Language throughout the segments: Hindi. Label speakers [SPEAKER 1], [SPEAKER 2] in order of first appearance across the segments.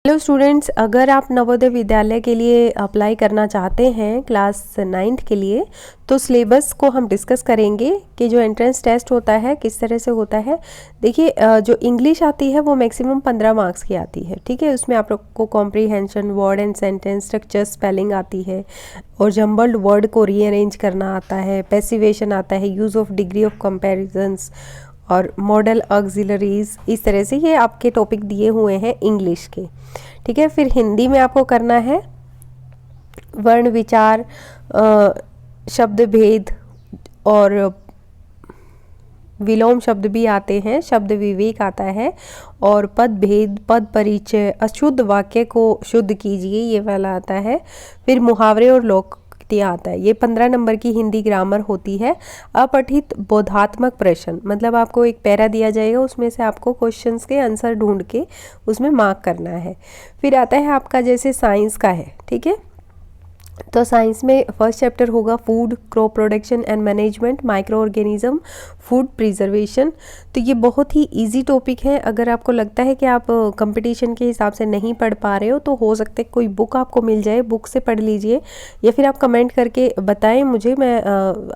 [SPEAKER 1] हेलो स्टूडेंट्स, अगर आप नवोदय विद्यालय के लिए अप्लाई करना चाहते हैं क्लास 9th के लिए, तो सिलेबस को हम डिस्कस करेंगे कि जो एंट्रेंस टेस्ट होता है किस तरह से होता है। देखिए, जो इंग्लिश आती है वो मैक्सिमम 15 मार्क्स की आती है, ठीक है। उसमें आप लोग को comprehension, word and sentence structure, spelling आती है और जम्बल्ड वर्ड को रीअरेंज करना आता है, पैसिवेशन आता है, use of degree of comparisons और मॉडल ऑक्सिलरीज। इस तरह से ये आपके टॉपिक दिए हुए हैं इंग्लिश के, ठीक है। फिर हिंदी में आपको करना है वर्ण विचार, शब्द भेद और विलोम शब्द भी आते हैं, शब्द विवेक आता है और पद भेद, पद परिचय, अशुद्ध वाक्य को शुद्ध कीजिए, ये वाला आता है। फिर मुहावरे और लोकोक्तियाँ आता है। ये 15 नंबर की हिंदी ग्रामर होती है। अपठित बोधात्मक प्रश्न, मतलब आपको एक पैरा दिया जाएगा, उसमें से आपको क्वेश्चंस के आंसर ढूंढ के उसमें मार्क करना है। फिर आता है आपका जैसे साइंस का है, ठीक है। तो साइंस में फर्स्ट चैप्टर होगा food, crop production and management, micro organism, food preservation. तो ये बहुत ही इजी टॉपिक है। अगर आपको लगता है कि आप कंपटीशन के हिसाब से नहीं पढ़ पा रहे हो, तो हो सकता है कोई बुक आपको मिल जाए, बुक से पढ़ लीजिए, या फिर आप कमेंट करके बताएं मुझे, मैं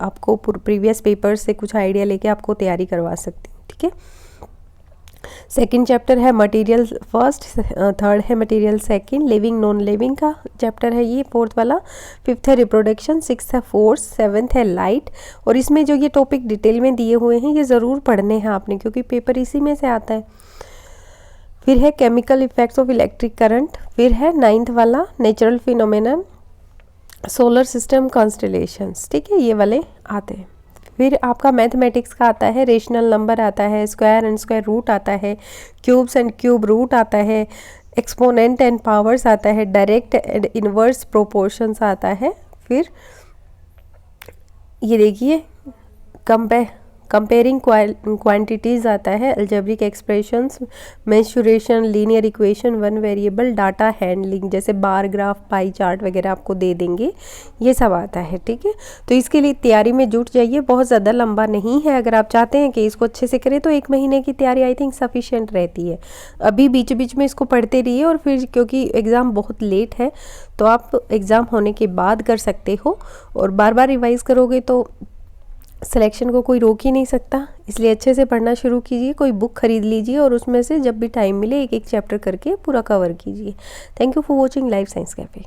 [SPEAKER 1] आपको प्रीवियस पेपर से कुछ आइडिया लेके आपको तैयारी करवा सकती हूँ, ठीक है। सेकंड चैप्टर है मटेरियल फर्स्ट, थर्ड है material second, living non living का चैप्टर है ये फोर्थ वाला, फिफ्थ है रिप्रोडक्शन, सिक्स्थ है फोर्स, सेवन्थ है लाइट। और इसमें जो ये टॉपिक डिटेल में दिए हुए हैं ये ज़रूर पढ़ने हैं आपने, क्योंकि पेपर इसी में से आता है। फिर है chemical effects of electric current. फिर है 9th वाला natural phenomenon, solar system, constellations, ठीक है, ये वाले आते हैं। फिर आपका मैथमेटिक्स का आता है, रेशनल नंबर आता है, स्क्वायर एंड स्क्वायर रूट आता है, क्यूब्स एंड क्यूब रूट आता है, एक्सपोनेंट एंड पावर्स आता है, डायरेक्ट एंड इनवर्स प्रोपोर्शंस आता है। फिर ये देखिए कंपेयरिंग क्वांटिटीज़ आता है, algebraic expressions, mensuration, linear equation, one variable, data handling, जैसे बार ग्राफ, पाई चार्ट वगैरह आपको दे देंगे, ये सब आता है, ठीक है। तो इसके लिए तैयारी में जुट जाइए, बहुत ज़्यादा लंबा नहीं है। अगर आप चाहते हैं कि इसको अच्छे से करें तो 1 महीने की तैयारी आई थिंक सफिशिएंट रहती है। अभी बीच बीच में इसको पढ़ते रहिए, और फिर क्योंकि एग्ज़ाम बहुत लेट है तो आप एग्ज़ाम होने के बाद कर सकते हो, और बार बार रिवाइज़ करोगे तो सिलेक्शन को कोई रोक ही नहीं सकता। इसलिए अच्छे से पढ़ना शुरू कीजिए, कोई बुक खरीद लीजिए और उसमें से जब भी टाइम मिले एक एक चैप्टर करके पूरा कवर कीजिए। Thank you for watching life science cafe.